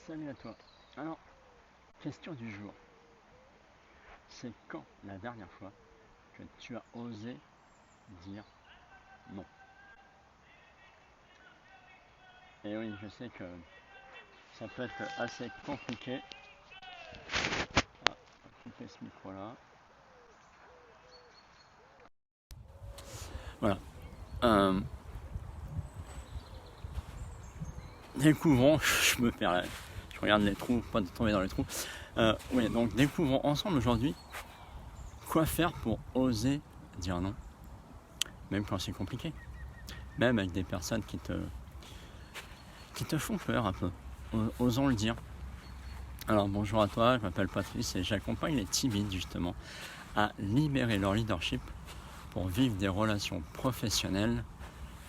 Salut à toi. Alors, question du jour. C'est quand la dernière fois que tu as osé dire non? Et oui, je sais que ça peut être assez compliqué. Ah, on va couper ce micro-là. Voilà. Découvrons, je me perds là. Je regarde les trous, pas de tomber dans les trous. Oui, donc découvrons ensemble aujourd'hui quoi faire pour oser dire non, même quand c'est compliqué. Même avec des personnes qui te font peur un peu. Osons le dire. Alors bonjour à toi, je m'appelle Patrice et j'accompagne les timides justement à libérer leur leadership pour vivre des relations professionnelles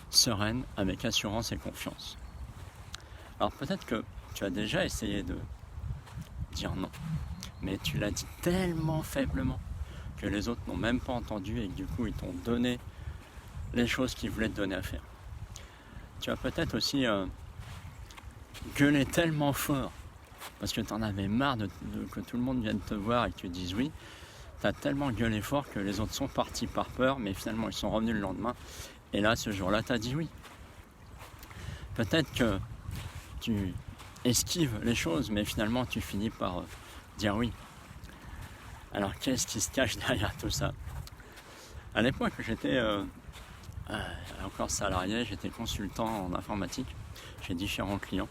sereines avec assurance et confiance. Alors peut-être que tu as déjà essayé de dire non, mais tu l'as dit tellement faiblement que les autres n'ont même pas entendu et que du coup ils t'ont donné les choses qu'ils voulaient te donner à faire. Tu as peut-être aussi gueulé tellement fort parce que tu en avais marre que tout le monde vienne te voir et que tu dises oui. Tu as tellement gueulé fort que les autres sont partis par peur, mais finalement ils sont revenus le lendemain. Et là, ce jour-là, tu as dit oui. Peut-être que tu esquives les choses, mais finalement tu finis par dire oui. Alors qu'est-ce qui se cache derrière tout ça? À l'époque, j'étais encore salarié, j'étais consultant en informatique chez différents clients.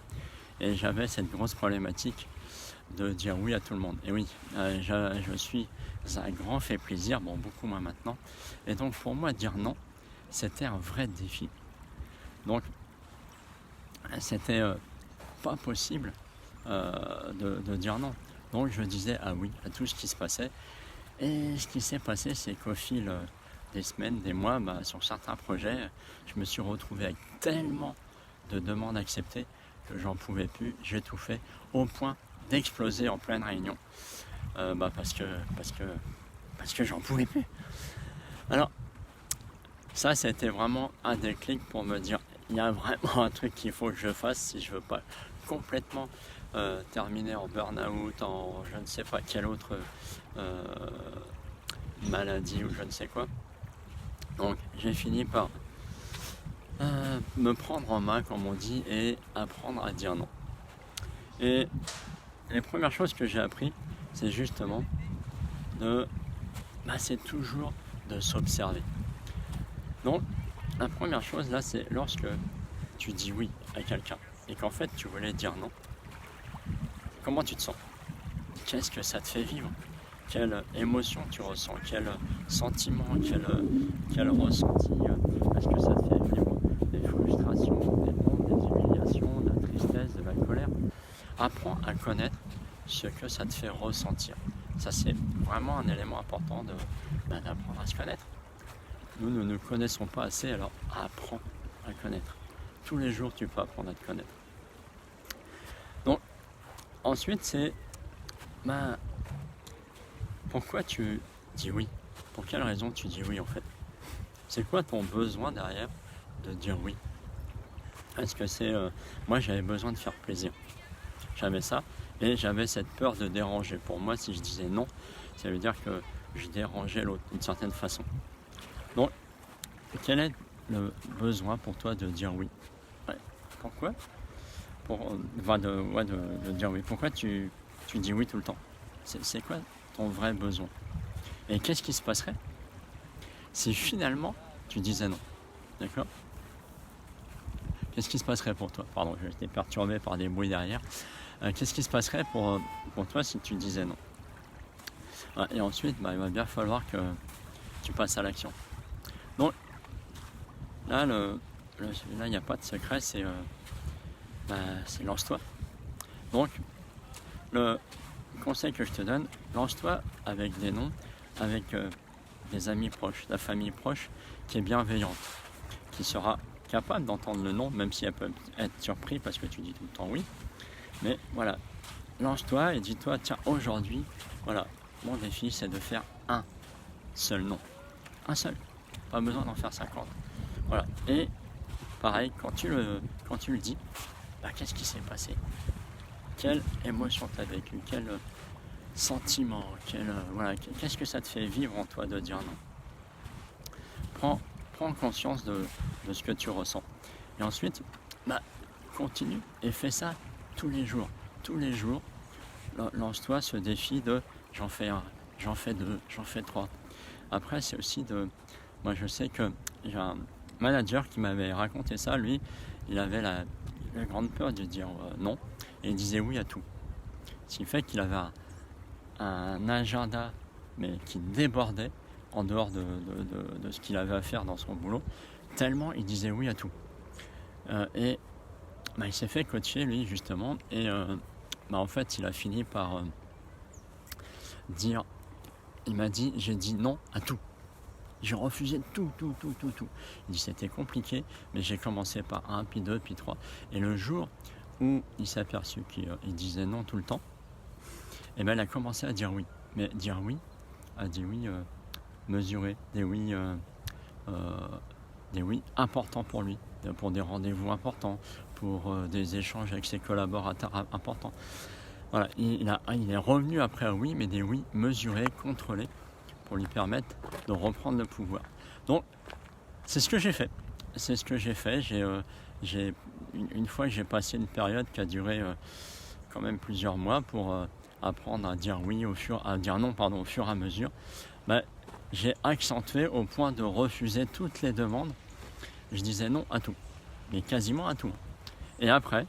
Et j'avais cette grosse problématique de dire oui à tout le monde. Et oui, je suis un grand fait plaisir, bon beaucoup moins maintenant. Et donc pour moi dire non, c'était un vrai défi. Donc c'était pas possible de dire non. Donc je disais ah oui à tout ce qui se passait. Et ce qui s'est passé, c'est qu'au fil des semaines, des mois, sur certains projets, je me suis retrouvé avec tellement de demandes acceptées que j'en pouvais plus, j'étouffais au point d'exploser en pleine réunion parce que j'en pouvais plus. Alors ça, c'était vraiment un déclic pour me dire il y a vraiment un truc qu'il faut que je fasse si je veux pas complètement terminer en burn-out, en je ne sais pas quelle autre maladie ou je ne sais quoi. Donc j'ai fini par me prendre en main, comme on dit, et apprendre à dire non. Et les premières choses que j'ai appris, c'est justement c'est toujours de s'observer. Donc, la première chose là, c'est lorsque tu dis oui à quelqu'un et qu'en fait tu voulais dire non, comment tu te sens? Qu'est-ce que ça te fait vivre? Quelle émotion tu ressens? Quel sentiment? Quel ressenti? Est-ce que ça te fait vivre des frustrations, des hontes, des humiliations, de la tristesse, de la colère? Apprends à connaître ce que ça te fait ressentir. Ça, c'est vraiment un élément important d'apprendre à se connaître. Nous ne nous connaissons pas assez, alors apprends à connaître. Tous les jours, tu peux apprendre à te connaître. Donc, ensuite, c'est pourquoi tu dis oui? Pour quelle raison tu dis oui en fait? C'est quoi ton besoin derrière de dire oui? Est-ce que c'est... moi j'avais besoin de faire plaisir. J'avais ça et j'avais cette peur de déranger. Pour moi, si je disais non, ça veut dire que je dérangeais l'autre d'une certaine façon. Donc, quel est le besoin pour toi de dire oui? Pourquoi? De dire oui. Pourquoi tu dis oui tout le temps? C'est quoi ton vrai besoin? Et qu'est-ce qui se passerait si finalement tu disais non? D'accord? Qu'est-ce qui se passerait pour toi? Pardon, j'ai été perturbé par des bruits derrière. Qu'est-ce qui se passerait pour toi si tu disais non? Et ensuite, il va bien falloir que tu passes à l'action. Donc, là, il n'y a pas de secret, c'est lance-toi. Donc, le conseil que je te donne, lance-toi avec des noms, avec des amis proches, ta famille proche qui est bienveillante, qui sera capable d'entendre le non, même si elle peut être surprise parce que tu dis tout le temps oui. Mais voilà, lance-toi et dis-toi, tiens, aujourd'hui, voilà, mon défi c'est de faire un seul non. Un seul. Pas besoin d'en faire 50. Voilà. Et pareil, quand tu le dis, qu'est-ce qui s'est passé? quelle émotion tu as vécu, quel sentiment, voilà, qu'est-ce que ça te fait vivre en toi de dire non. Prends conscience de ce que tu ressens. Et ensuite, continue et fais ça tous les jours. Tous les jours, lance-toi ce défi de j'en fais un, j'en fais deux, j'en fais trois. Après, c'est aussi moi je sais que j'ai un manager qui m'avait raconté ça, lui, il avait la grande peur de dire non, et il disait oui à tout. Ce qui fait qu'il avait un agenda, mais qui débordait en dehors de ce qu'il avait à faire dans son boulot, tellement il disait oui à tout. Et il s'est fait coacher, lui, justement, et en fait, il a fini par dire, il m'a dit, j'ai dit non à tout. J'ai refusé tout. Il dit, c'était compliqué, mais j'ai commencé par 1, puis 2, puis 3. Et le jour où il s'est aperçu qu'il disait non tout le temps, il a commencé à dire oui. Mais dire oui, à des oui mesurés, des oui importants pour lui, pour des rendez-vous importants, pour des échanges avec ses collaborateurs importants. Voilà, il est revenu après oui, mais des oui mesurés, contrôlés, pour lui permettre de reprendre le pouvoir. Donc, c'est ce que j'ai fait. Une fois que j'ai passé une période qui a duré quand même plusieurs mois pour apprendre à dire oui au fur et à mesure, j'ai accentué au point de refuser toutes les demandes. Je disais non à tout, mais quasiment à tout. Et après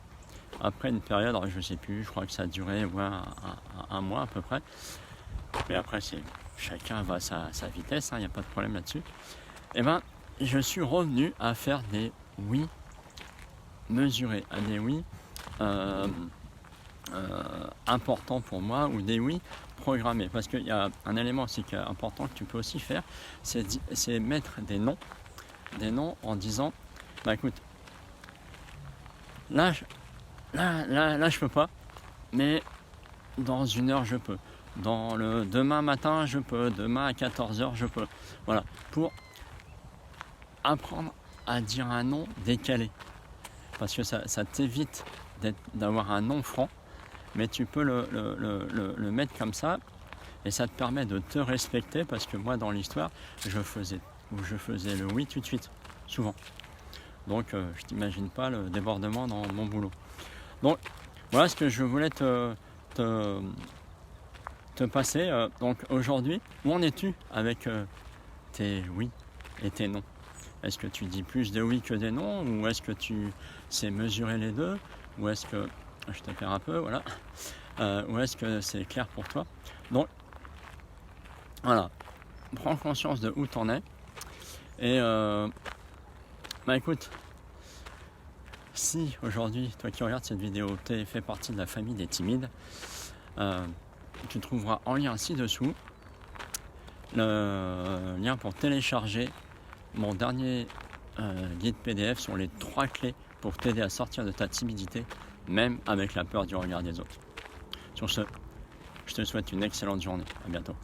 une période, alors je sais plus, je crois que ça a duré un mois à peu près. Mais après, chacun va à sa vitesse, il n'y a pas de problème là-dessus. Je suis revenu à faire des oui mesurés, à des oui importants pour moi, ou des oui programmés. Parce qu'il y a un élément aussi qui est important que tu peux aussi faire, c'est mettre des noms en disant, écoute, là je peux pas, mais dans 1 heure je peux. Demain matin je peux, demain à 14h je peux. Voilà, pour apprendre à dire un non décalé. Parce que ça t'évite d'avoir un non franc, mais tu peux le mettre comme ça, et ça te permet de te respecter, parce que moi dans l'histoire, je faisais le oui tout de suite, souvent. Donc je t'imagine pas le débordement dans mon boulot. Donc voilà ce que je voulais te passer. Donc aujourd'hui, où en es-tu avec tes oui et tes non? Est-ce que tu dis plus de oui que des non, ou est-ce que tu sais mesurer les deux, ou est-ce que je te perds un peu, voilà, ou est-ce que c'est clair pour toi? Donc voilà, prends conscience de où t'en es, et écoute, si aujourd'hui, toi qui regardes cette vidéo, tu fais partie de la famille des timides, tu trouveras en lien ci-dessous le lien pour télécharger mon dernier guide PDF sur les 3 clés pour t'aider à sortir de ta timidité, même avec la peur du regard des autres. Sur ce, je te souhaite une excellente journée. À bientôt.